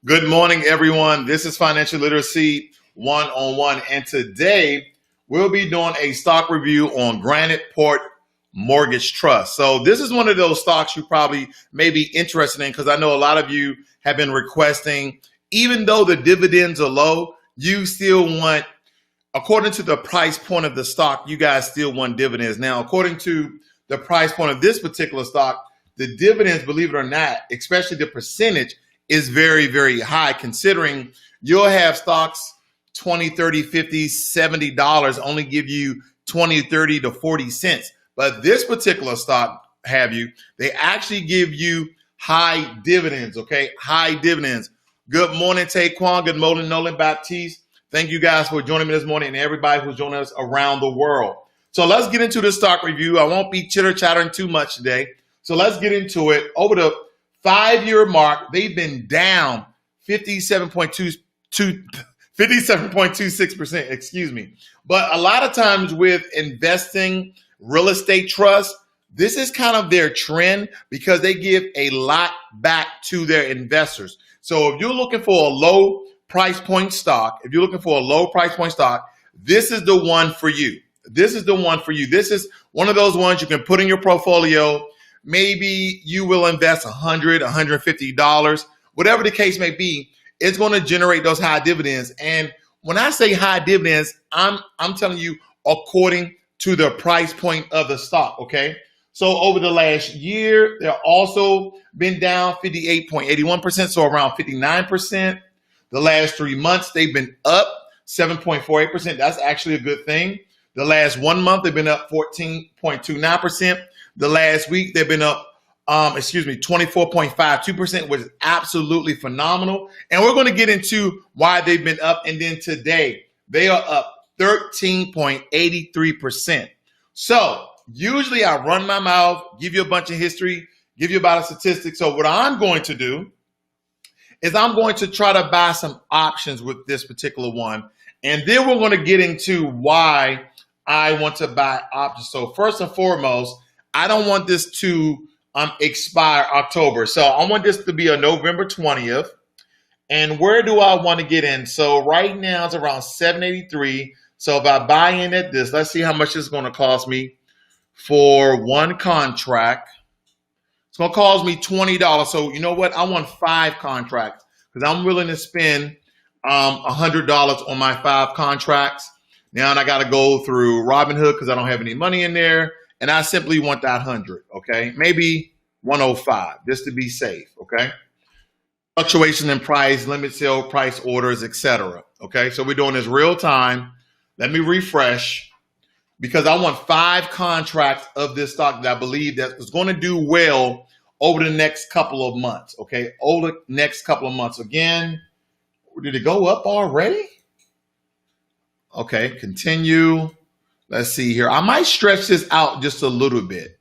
Good morning, everyone. This is Financial Literacy One-on-One, and today we'll be doing a stock review on Granite Point Mortgage Trust. So this is one of those stocks you probably may be interested in because I know a lot of you have been requesting, even though the dividends are low, you still want, according to the price point of the stock, you guys still want dividends. Now, according to the price point of this particular stock, the dividends, believe it or not, especially the percentage, is very, very high, considering you'll have stocks 20, 30, 50, $70 only give you 20, 30 to 40 cents. But this particular stock, they actually give you high dividends, okay? High dividends. Good morning, Taekwon. Good morning, Nolan Baptiste. Thank you guys for joining me this morning and everybody who's joining us around the world. So let's get into the stock review. I won't be chitter-chattering too much today. So let's get into it. Over the 5-year mark, they've been down 57.26%, excuse me. But a lot of times with investing real estate trusts, this is kind of their trend because they give a lot back to their investors. So if you're looking for a low price point stock, this is the one for you. This is the one for you. This is one of those ones you can put in your portfolio. Maybe you will invest $100, $150, whatever the case may be. It's going to generate those high dividends. And when I say high dividends, I'm telling you according to the price point of the stock, okay? So over the last year, they're also been down 58.81%, so around 59%. The last 3 months, they've been up 7.48%. That's actually a good thing. The last 1 month, they've been up 14.29%. The last week, they've been up, 24.52%, which is absolutely phenomenal. And we're going to get into why they've been up. And then today, they are up 13.83%. So usually I run my mouth, give you a bunch of history, give you about a statistic. So what I'm going to do is I'm going to try to buy some options with this particular one. And then we're going to get into why I want to buy options. So first and foremost, I don't want this to expire October. So I want this to be a November 20th. And where do I want to get in? So right now it's around 783. So if I buy in at this, let's see how much it's going to cost me for one contract. It's going to cost me $20. So you know what? I want 5 contracts because I'm willing to spend $100 on my 5 contracts. Now I got to go through Robinhood because I don't have any money in there. And I simply want that 100, okay? Maybe 105, just to be safe, okay? Fluctuation in price, limit sale price orders, etc. Okay, so we're doing this real time. Let me refresh because I want 5 contracts of this stock that I believe that is going to do well over the next couple of months, okay? Over the next couple of months. Again, did it go up already? Okay, continue. Let's see here. I might stretch this out just a little bit.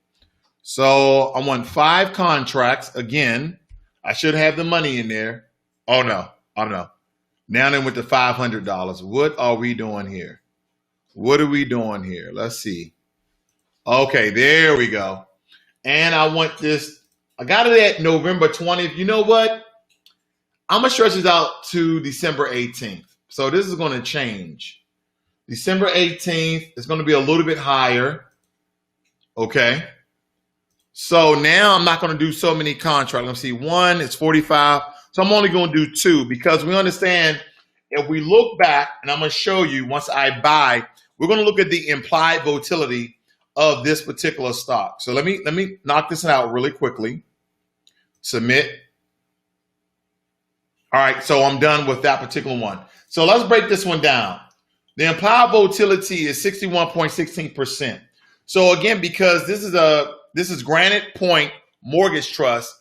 So I want 5 contracts. Again, I should have the money in there. Oh, no. Now then with the $500. What are we doing here? What are we doing here? Let's see. Okay, there we go. And I want this. I got it at November 20th. You know what? I'm going to stretch this out to December 18th. So this is going to change. December 18th is going to be a little bit higher. Okay. So now I'm not going to do so many contracts. Let's see. 1 is 45. So I'm only going to do 2 because we understand if we look back, and I'm going to show you once I buy, we're going to look at the implied volatility of this particular stock. So let me knock this out really quickly. Submit. All right. So I'm done with that particular one. So let's break this one down. The implied volatility is 61.16%. So again, because this is Granite Point Mortgage Trust,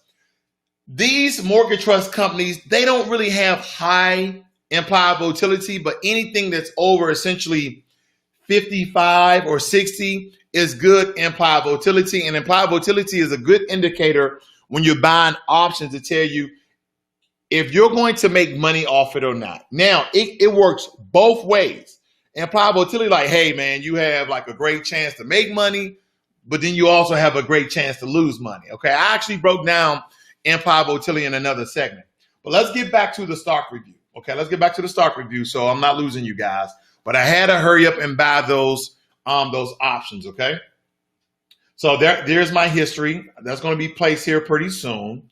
these mortgage trust companies, they don't really have high implied volatility, but anything that's over essentially 55 or 60 is good implied volatility. And implied volatility is a good indicator when you're buying options to tell you if you're going to make money off it or not. Now, it works both ways. Implied volatility, like, hey, man, you have like a great chance to make money, but then you also have a great chance to lose money. Okay, I actually broke down implied volatility in another segment. But let's get back to the stock review. Okay, let's get back to the stock review so I'm not losing you guys. But I had to hurry up and buy those options, okay? So there's my history. That's going to be placed here pretty soon.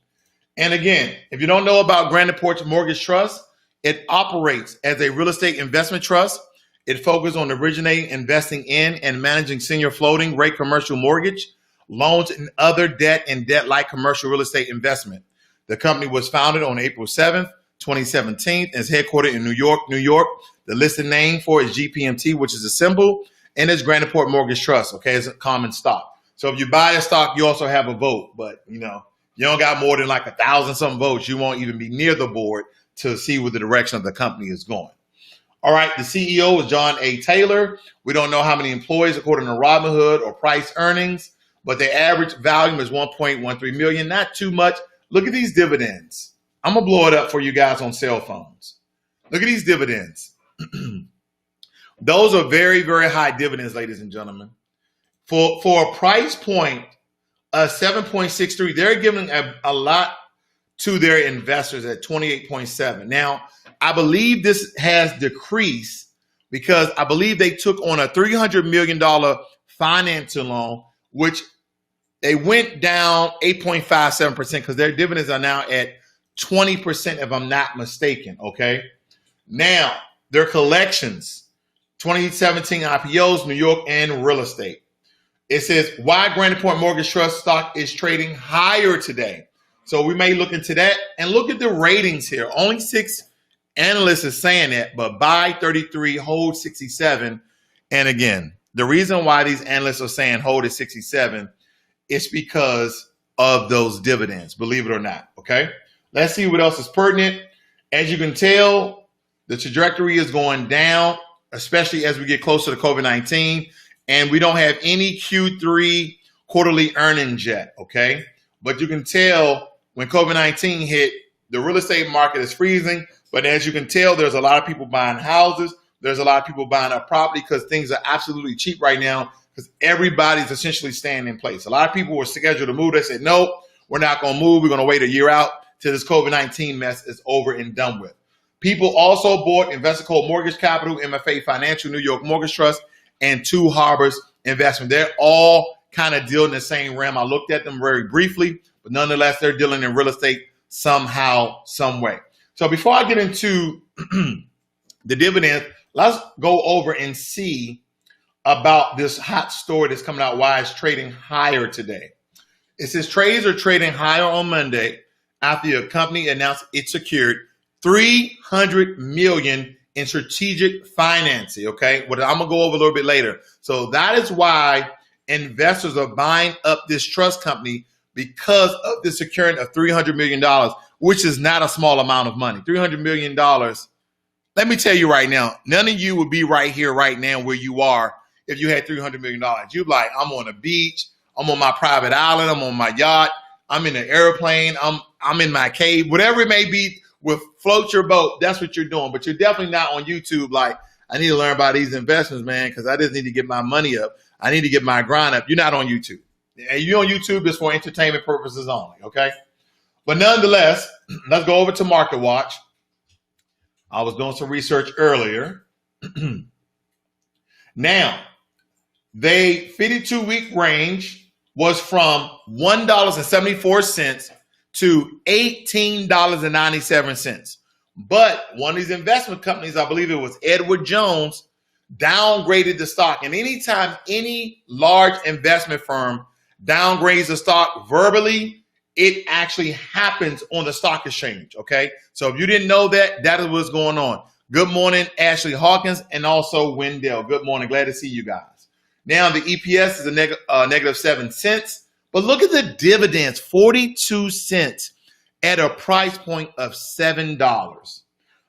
And again, if you don't know about Granite Point Mortgage Trust, it operates as a real estate investment trust. It focuses on originating, investing in, and managing senior floating rate commercial mortgage, loans, and other debt and debt-like commercial real estate investment. The company was founded on April 7th, 2017, and is headquartered in New York, New York. The listed name for it is GPMT, which is a symbol, and it's Granite Point Mortgage Trust, okay? It's a common stock. So if you buy a stock, you also have a vote, but you don't got more than like 1,000-something votes. You won't even be near the board to see where the direction of the company is going. All right, the CEO is John A. Taylor. We don't know how many employees according to Robinhood or price earnings, but the average volume is 1.13 million, not too much. Look at these dividends. I'm going to blow it up for you guys on cell phones. Look at these dividends. Those are very, very high dividends, ladies and gentlemen. For a price point of 7.63, they're giving a lot to their investors at 28.7. Now, I believe this has decreased because I believe they took on a $300 million financing loan, which they went down 8.57% because their dividends are now at 20%, if I'm not mistaken, okay? Now, their collections, 2017 IPOs, New York, and real estate. It says, why Granite Point Mortgage Trust stock is trading higher today. So we may look into that and look at the ratings here. Only 6 analysts are saying that, but buy 33, hold 67. And again, the reason why these analysts are saying hold at 67 is because of those dividends, believe it or not, okay? Let's see what else is pertinent. As you can tell, the trajectory is going down, especially as we get closer to COVID-19. And we don't have any Q3 quarterly earnings yet, okay? But you can tell when COVID-19 hit, the real estate market is freezing. But as you can tell, there's a lot of people buying houses. There's a lot of people buying up property because things are absolutely cheap right now because everybody's essentially staying in place. A lot of people were scheduled to move. They said, no, we're not going to move. We're going to wait a year out till this COVID-19 mess is over and done with. People also bought Investor Code Mortgage Capital, MFA Financial, New York Mortgage Trust, and Two Harbors Investment. They're all kind of dealing in the same realm. I looked at them very briefly, but nonetheless, they're dealing in real estate somehow, some way. So before I get into the dividends, let's go over and see about this hot story that's coming out, why it's trading higher today. It says trades are trading higher on Monday after the company announced it secured $300 million in strategic financing, okay? What I'm going to go over a little bit later. So that is why investors are buying up this trust company because of the securing of $300 million, which is not a small amount of money. $300 million. Let me tell you right now, none of you would be right here right now where you are if you had $300 million. You'd be like, I'm on a beach. I'm on my private island. I'm on my yacht. I'm in an airplane. I'm in my cave, whatever it may be. With float your boat, that's what you're doing. But you're definitely not on YouTube like, I need to learn about these investments, man, because I just need to get my money up. I need to get my grind up. You're not on YouTube. And you're on YouTube just for entertainment purposes only, okay? But nonetheless, let's go over to Market Watch. I was doing some research earlier. Now, the 52-week range was from $1.74 to $18.97. But one of these investment companies, I believe it was Edward Jones, downgraded the stock. And anytime any large investment firm downgrades a stock verbally, it actually happens on the stock exchange, okay? So if you didn't know that, that is what's going on. Good morning, Ashley Hawkins, and also Wendell. Good morning. Glad to see you guys. Now, the EPS is a negative 7 cents. But look at the dividends, 42 cents at a price point of $7.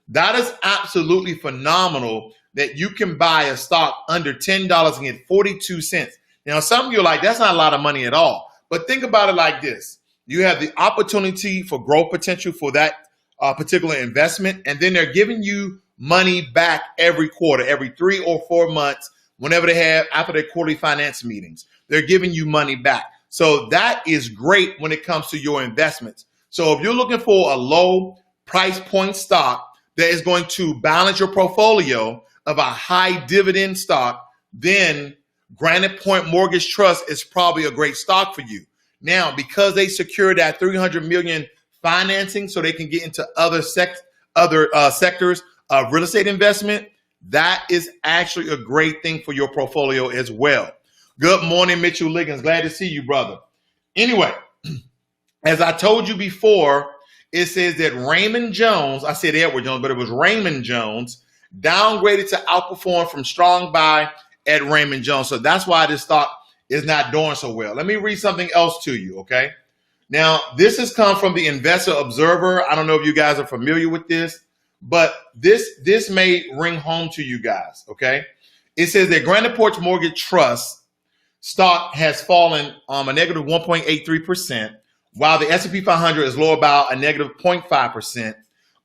That is absolutely phenomenal that you can buy a stock under $10 and get 42 cents. Now, some of you are like, that's not a lot of money at all. But think about it like this. You have the opportunity for growth potential for that particular investment, and then they're giving you money back every quarter, every 3 or 4 months, whenever they have after their quarterly finance meetings. They're giving you money back. So that is great when it comes to your investments. So if you're looking for a low price point stock that is going to balance your portfolio of a high dividend stock, then Granite Point Mortgage Trust is probably a great stock for you. Now, because they secured that $300 million financing so they can get into other sectors of real estate investment, that is actually a great thing for your portfolio as well. Good morning, Mitchell Liggins. Glad to see you, brother. Anyway, as I told you before, it says that Raymond Jones, I said Edward Jones, but it was Raymond Jones, downgraded to outperform from strong buy at Raymond Jones. So that's why this stock is not doing so well. Let me read something else to you, okay? Now, this has come from the Investor Observer. I don't know if you guys are familiar with this, but this may ring home to you guys, okay? It says that Granite Point Mortgage Trust stock has fallen a negative 1.83%, while the S&P 500 is lower by a negative 0.5%.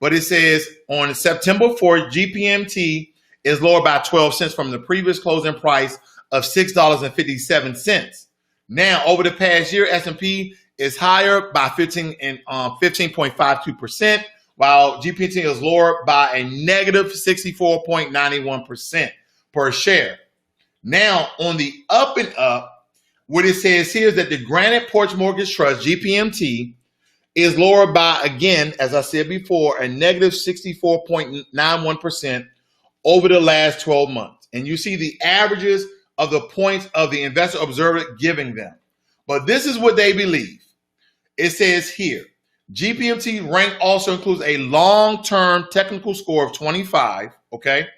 But it says on September 4th, GPMT is lower by 12 cents from the previous closing price of $6.57. Now, over the past year, S&P is higher by 15.52%, while GPMT is lower by a negative 64.91% per share. Now, on the up and up, what it says here is that the Granite Point Mortgage Trust, GPMT, is lower by, again, as I said before, a negative 64.91% over the last 12 months. And you see the averages of the points of the Investor Observer giving them. But this is what they believe. It says here, GPMT rank also includes a long-term technical score of 25, okay?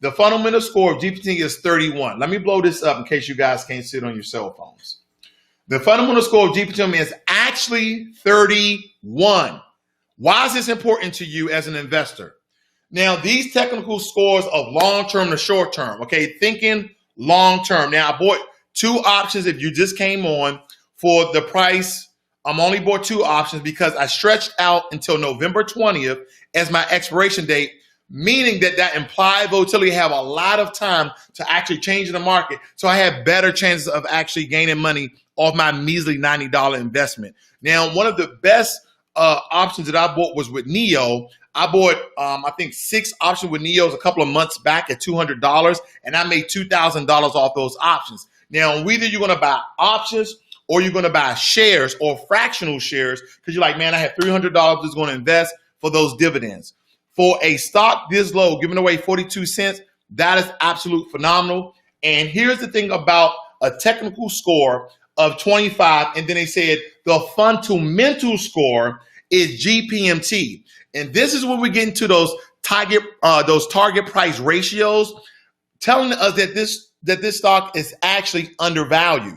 The fundamental score of GPMT is 31. Let me blow this up in case you guys can't see it on your cell phones. The fundamental score of GPMT is actually 31. Why is this important to you as an investor? Now, these technical scores of long-term to short-term, okay, thinking long-term. Now, I bought two options if you just came on for the price. I'm only bought two options because I stretched out until November 20th as my expiration date, meaning that implied volatility have a lot of time to actually change in the market. So I have better chances of actually gaining money off my measly $90 investment. Now, one of the best options that I bought was with NEO. I bought, I think, 6 options with NEOs a couple of months back at $200, and I made $2,000 off those options. Now, whether you're going to buy options or you're going to buy shares or fractional shares, because you're like, man, I have $300 that's going to invest for those dividends. For a stock this low, giving away 42 cents, that is absolute phenomenal. And here's the thing about a technical score of 25, and then they said the fundamental score is GPMT. And this is when we get into those target price ratios, telling us that this stock is actually undervalued.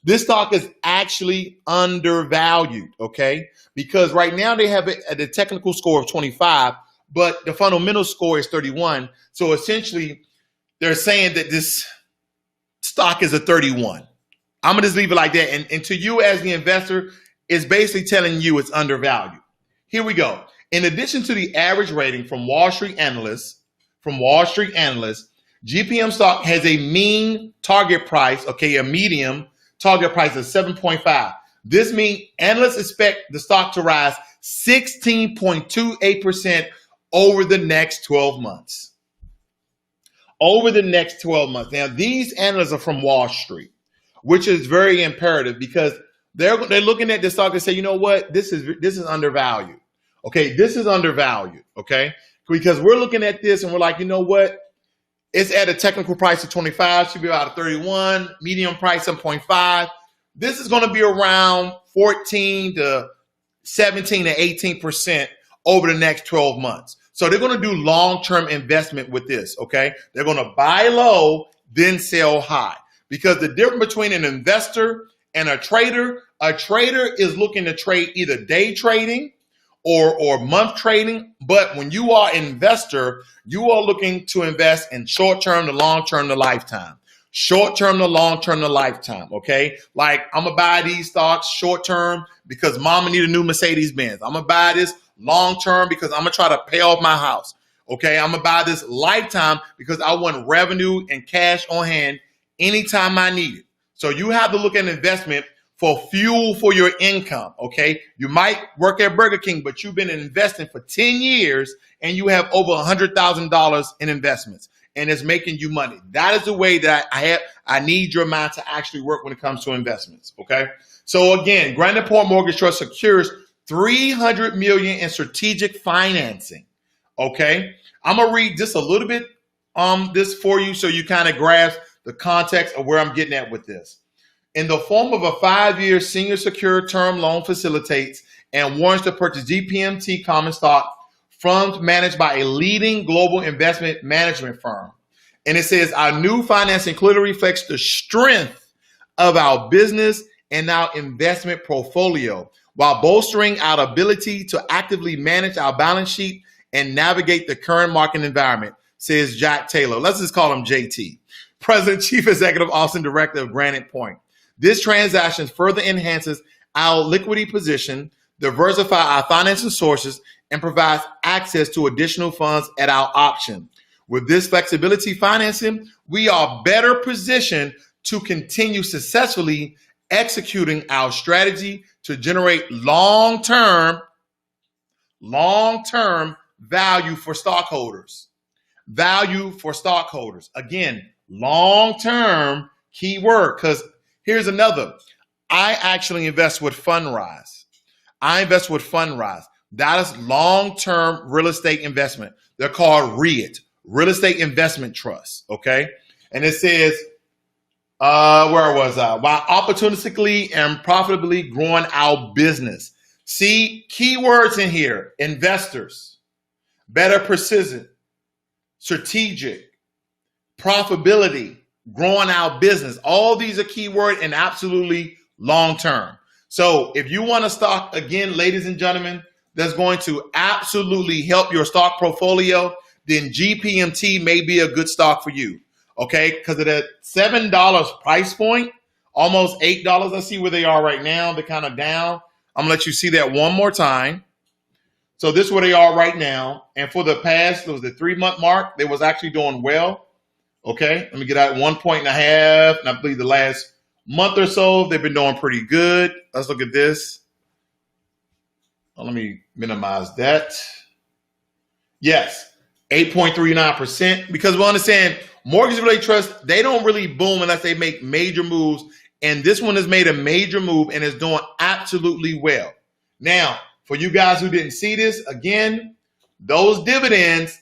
This stock is actually undervalued, okay? Because right now they have it at a technical score of 25, but the fundamental score is 31. So essentially, they're saying that this stock is a 31. I'm going to just leave it like that. And to you as the investor, it's basically telling you it's undervalued. Here we go. In addition to the average rating from Wall Street analysts, GPM stock has a mean target price, okay, a medium target price of 7.5. This means analysts expect the stock to rise 16.28% over the next 12 months. Over the next 12 months. Now, these analysts are from Wall Street, which is very imperative because they're looking at this stock and say, you know what, this is undervalued. Okay, this is undervalued, okay? Because we're looking at this and we're like, you know what? It's at a technical price of 25, should be about a 31, medium price 7.5. This is going to be around 14 to 17 to 18% over the next 12 months. So they're going to do long-term investment with this, okay? They're going to buy low, then sell high. Because the difference between an investor and a trader is looking to trade either day trading or month trading. But when you are an investor, you are looking to invest in short-term to long-term to lifetime. Short-term to long-term to lifetime, okay? Like, I'm going to buy these stocks short-term because mama need a new Mercedes-Benz. I'm going to buy this long-term because I'm going to try to pay off my house, okay? I'm going to buy this lifetime because I want revenue and cash on hand anytime I need it. So you have to look at an investment for fuel for your income, okay? You might work at Burger King, but you've been investing for 10 years and you have over $100,000 in investments and it's making you money. That is the way that I need your mind to actually work when it comes to investments, okay? So again, Granite Point Mortgage Trust secures $300 million in strategic financing, okay? I'm gonna read just a little bit this for you so you kind of grasp the context of where I'm getting at with this. In the form of a 5-year senior secured term loan facilitates and warrants to purchase GPMT common stock funds managed by a leading global investment management firm. And it says our new financing clearly reflects the strength of our business and our investment portfolio while bolstering our ability to actively manage our balance sheet and navigate the current market environment, says Jack Taylor. Let's just call him JT, President, Chief Executive Officer, and Director of Granite Point. This transaction further enhances our liquidity position, diversify our financing sources, and provides access to additional funds at our option. With this flexibility financing, we are better positioned to continue successfully executing our strategy to generate long-term value for stockholders. Value for stockholders. Again, long-term, key word, because here's another. I actually invest with Fundrise. That is long-term real estate investment. They're called REIT, Real Estate Investment Trust, okay? And it says, where was I? While opportunistically and profitably growing our business. See, keywords in here: investors, better precision, strategic, profitability, growing our business. All these are keyword and absolutely long-term. So if you want a stock, again, ladies and gentlemen, that's going to absolutely help your stock portfolio, then GPMT may be a good stock for you, okay? Because at a $7 price point, almost $8, I see where they are right now. They're kind of down. I'm going to let you see that one more time. So this is where they are right now. And for the past, it was the 3-month mark, they was actually doing well, okay? Let me get out 1.5, and I believe the last month or so, they've been doing pretty good. Let's look at this. Let me minimize that. Yes, 8.39%, because we understand mortgage-related trusts, they don't really boom unless they make major moves. And this one has made a major move and is doing absolutely well. Now, for you guys who didn't see this, again, those dividends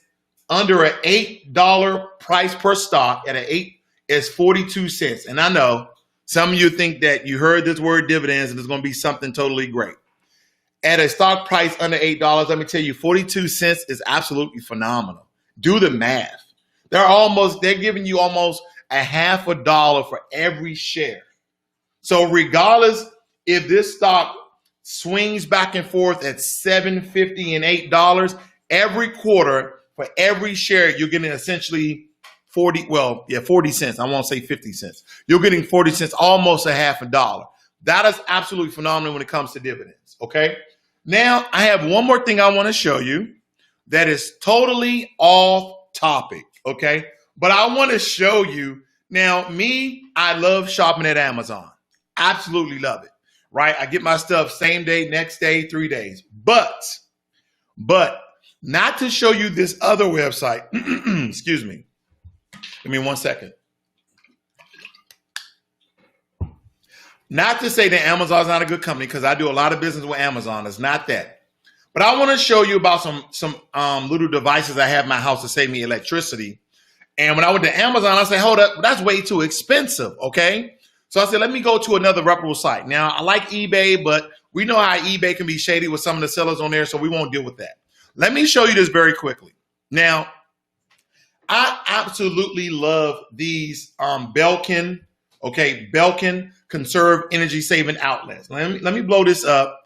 under an $8 price per stock at an 8 is 42 cents. And I know some of you think that you heard this word dividends and it's going to be something totally great. At a stock price under $8, let me tell you, 42 cents is absolutely phenomenal. Do the math. They're giving you almost a half a dollar for every share. So regardless if this stock swings back and forth at $7.50 and $8, every quarter for every share, you're getting essentially 40 cents. I won't say 50 cents. You're getting 40 cents, almost a half a dollar. That is absolutely phenomenal when it comes to dividends, okay? Now, I have one more thing I want to show you that is totally off topic, okay? But I want to show you, now me, I love shopping at Amazon. Absolutely love it, right? I get my stuff same day, next day, 3 days. But not to show you this other website, excuse me. Give me 1 second. Not to say that Amazon's not a good company, because I do a lot of business with Amazon. It's not that. But I want to show you about some little devices I have in my house to save me electricity. And when I went to Amazon, I said, hold up, that's way too expensive, okay? So I said, let me go to another reputable site. Now, I like eBay, but we know how eBay can be shady with some of the sellers on there, so we won't deal with that. Let me show you this very quickly. Now, I absolutely love these Belkin conserve energy saving outlets. Let me blow this up.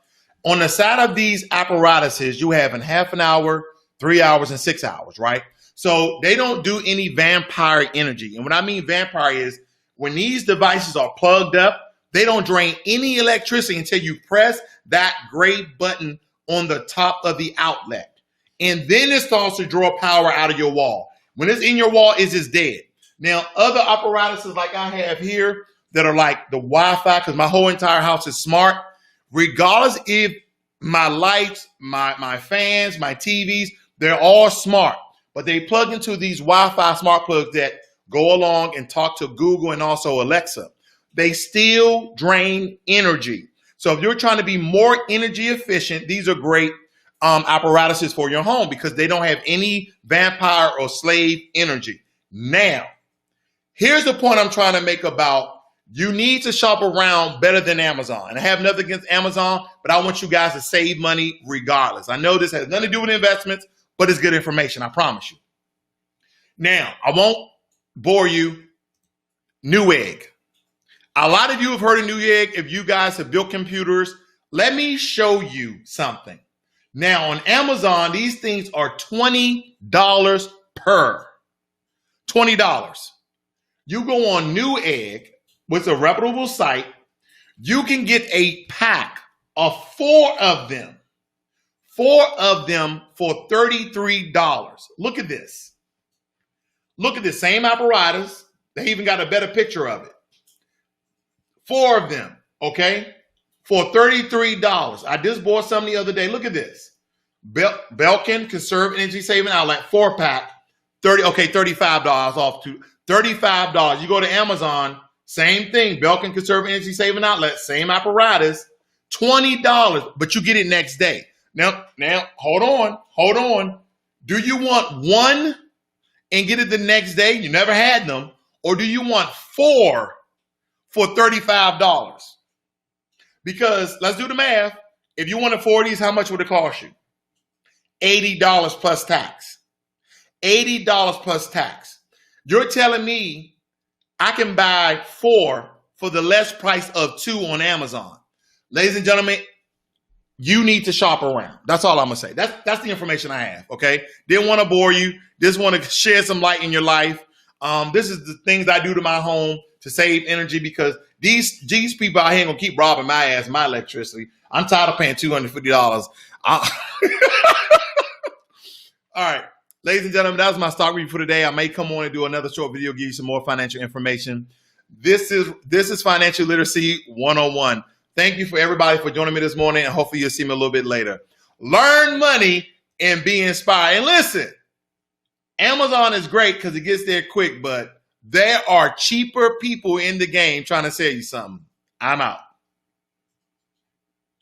On the side of these apparatuses, you have in half an hour, 3 hours, and 6 hours, right? So they don't do any vampire energy. And what I mean vampire is when these devices are plugged up, they don't drain any electricity until you press that gray button on the top of the outlet. And then it starts to draw power out of your wall. When it's in your wall, it's just dead. Now, other apparatuses like I have here, that are like the Wi-Fi, because my whole entire house is smart. Regardless if my lights, my fans, my TVs, they're all smart. But they plug into these Wi-Fi smart plugs that go along and talk to Google and also Alexa. They still drain energy. So if you're trying to be more energy efficient, these are great apparatuses for your home because they don't have any vampire or slave energy. Now, here's the point I'm trying to make about you need to shop around better than Amazon. And I have nothing against Amazon, but I want you guys to save money regardless. I know this has nothing to do with investments, but it's good information, I promise you. Now, I won't bore you. Newegg. A lot of you have heard of Newegg. If you guys have built computers, let me show you something. Now, on Amazon, these things are $20 per. $20. You go on Newegg, which is a reputable site, you can get a pack of 4 of them. 4 of them for $33. Look at this. Look at this same apparatus. They even got a better picture of it. 4 of them, okay, for $33. I just bought some the other day. Look at this. Belkin Conserve Energy Saving Outlet 4-pack, $35 off to $35. You go to Amazon, same thing. Belkin Conserve Energy Saving Outlet, same apparatus, $20, but you get it next day. Now, hold on. Do you want 1 and get it the next day? You never had them. Or do you want 4 for $35? Because let's do the math. If you wanted 4 of these, how much would it cost you? $80 plus tax. $80 plus tax. You're telling me I can buy 4 for the less price of 2 on Amazon. Ladies and gentlemen, you need to shop around. That's all I'm going to say. That's the information I have, okay? Didn't want to bore you. Just want to shed some light in your life. This is the things I do to my home to save energy because these people out here going to keep robbing my ass, my electricity. I'm tired of paying $250. All right. Ladies and gentlemen, that was my stock review for today. I may come on and do another short video, give you some more financial information. This is Financial Literacy 101. Thank you for everybody for joining me this morning, and hopefully you'll see me a little bit later. Learn money and be inspired. And listen, Amazon is great because it gets there quick, but there are cheaper people in the game trying to sell you something. I'm out.